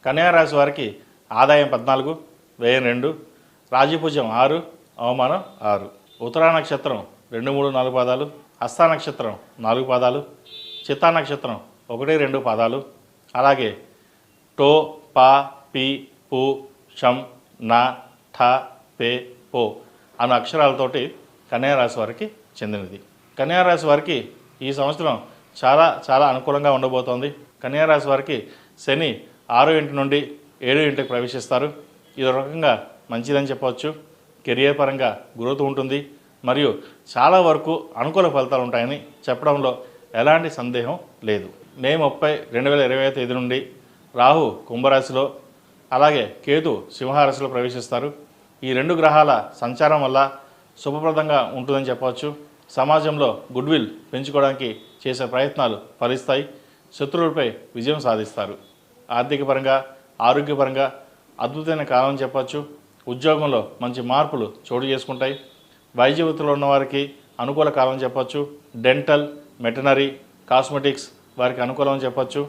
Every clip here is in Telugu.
కన్యా రాశి వారికి ఆదాయం 14, వ్యయం 2, రాజపూజ్యం 6, అవమానం 6. ఉత్తరా నక్షత్రం 2, 3, 4 పాదాలు, హస్తా నక్షత్రం 4 పాదాలు, చిత్తా నక్షత్రం 1, 2 పాదాలు, అలాగే టో, పా, పి, పు, షం, నా, ఠ, పే, పో అన్న అక్షరాలతోటి కన్యా రాశి వారికి చెందినది. కన్యా రాశి వారికి ఈ సంవత్సరం చాలా చాలా అనుకూలంగా ఉండబోతోంది. కన్యా రాశి వారికి శని 6వ ఇంటి నుండి 7వ ఇంటికి ప్రవేశిస్తారు. ఇది రకంగా మంచిదని చెప్పవచ్చు. కెరియర్ పరంగా గ్రోత్ ఉంటుంది మరియు చాలా వరకు అనుకూల ఫలితాలు ఉంటాయని చెప్పడంలో ఎలాంటి సందేహం లేదు. మే 30, 2020 తేదీ నుండి రాహు కుంభరాశిలో, అలాగే కేతు సింహరాశిలో ప్రవేశిస్తారు. ఈ 2 గ్రహాల సంచారం వల్ల శుభప్రదంగా ఉంటుందని చెప్పవచ్చు. సమాజంలో గుడ్విల్ పెంచుకోవడానికి చేసే ప్రయత్నాలు ఫలిస్తాయి. శత్రువులపై విజయం సాధిస్తారు. ఆర్థిక పరంగా, ఆరోగ్యపరంగా అద్భుతమైన కాలం చెప్పవచ్చు. ఉద్యోగంలో మంచి మార్పులు చోటు చేసుకుంటాయి. వైద్య వృత్తిలో ఉన్నవారికి అనుకూల కాలం చెప్పచ్చు. డెంటల్, వెటనరీ, కాస్మెటిక్స్ వారికి అనుకూలం చెప్పచ్చు.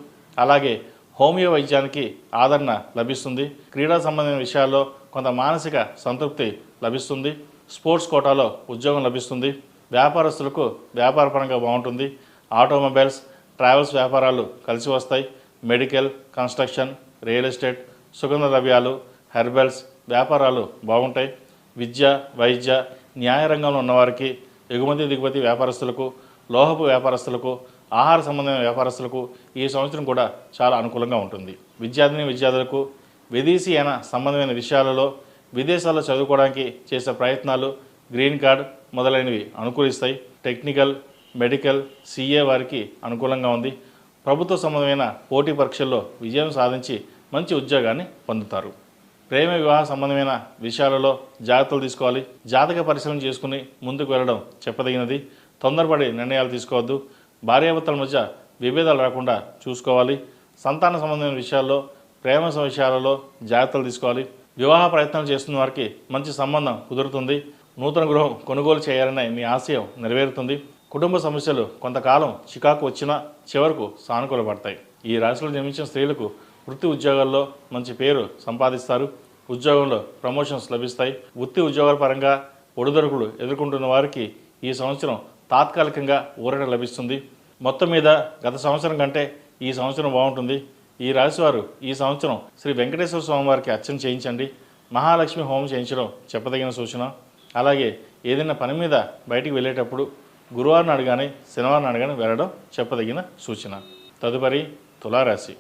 అలాగే హోమియో వైద్యానికి ఆదరణ లభిస్తుంది. క్రీడా సంబంధించిన విషయాల్లో కొంత మానసిక సంతృప్తి లభిస్తుంది. స్పోర్ట్స్ కోటాలో ఉద్యోగం లభిస్తుంది. వ్యాపారస్తులకు వ్యాపారపరంగా బాగుంటుంది. ఆటోమొబైల్స్, ట్రావెల్స్ వ్యాపారాలు కలిసి వస్తాయి. మెడికల్, కన్స్ట్రక్షన్, రియల్ ఎస్టేట్, సుగంధ ద్రవ్యాలు, హెర్బల్స్ వ్యాపారాలు బాగుంటాయి. విద్య, వైద్య, న్యాయ రంగంలో ఉన్నవారికి, ఎగుమతి దిగుమతి వ్యాపారస్తులకు, లోహపు వ్యాపారస్తులకు, ఆహార సంబంధమైన వ్యాపారస్తులకు ఈ సంవత్సరం కూడా చాలా అనుకూలంగా ఉంటుంది. విద్యార్థులకు విదేశీయాన సంబంధమైన విషయాలలో విదేశాల్లో చదువుకోవడానికి చేసే ప్రయత్నాలు, గ్రీన్ కార్డ్ మొదలైనవి అనుకూలిస్తాయి. టెక్నికల్, మెడికల్, సిఏ వారికి అనుకూలంగా ఉంది. ప్రభుత్వ సంబంధమైన పోటీ పరీక్షల్లో విజయం సాధించి మంచి ఉద్యోగాన్ని పొందుతారు. ప్రేమ వివాహ సంబంధమైన విషయాలలో జాగ్రత్తలు తీసుకోవాలి. జాతక పరిశీలన చేసుకుని ముందుకు వెళ్ళడం చెప్పదగినది. తొందరపడి నిర్ణయాలు తీసుకోవద్దు. భార్యాభర్తల మధ్య విభేదాలు రాకుండా చూసుకోవాలి. సంతాన సంబంధమైన విషయాల్లో, ప్రేమ విషయాలలో జాగ్రత్తలు తీసుకోవాలి. వివాహ ప్రయత్నం చేస్తున్న వారికి మంచి సంబంధం కుదురుతుంది. నూతన గృహం కొనుగోలు చేయాలనే మీ ఆశయం నెరవేరుతుంది. కుటుంబ సమస్యలు కొంతకాలం చికాకు వచ్చినా చివరకు సానుకూలపడతాయి. ఈ రాశిలో జన్మించిన స్త్రీలకు వృత్తి ఉద్యోగాల్లో మంచి పేరు సంపాదిస్తారు. ఉద్యోగంలో ప్రమోషన్స్ లభిస్తాయి. వృత్తి ఉద్యోగాల పరంగా ఒడిదొడుకులు ఎదుర్కొంటున్న వారికి ఈ సంవత్సరం తాత్కాలికంగా ఊరట లభిస్తుంది. మొత్తం మీద గత సంవత్సరం కంటే ఈ సంవత్సరం బాగుంటుంది. ఈ రాశివారు ఈ సంవత్సరం శ్రీ వెంకటేశ్వర స్వామి వారికి అర్చన చేయించండి. మహాలక్ష్మి హోమం చేయించడం చెప్పదగిన సూచన. అలాగే ఏదైనా పని మీద బయటికి వెళ్ళేటప్పుడు గురువారం అడగానే, శనివారం అడగానే వెళ్ళడం చెప్పదగిన సూచన. తదుపరి తులారాశి.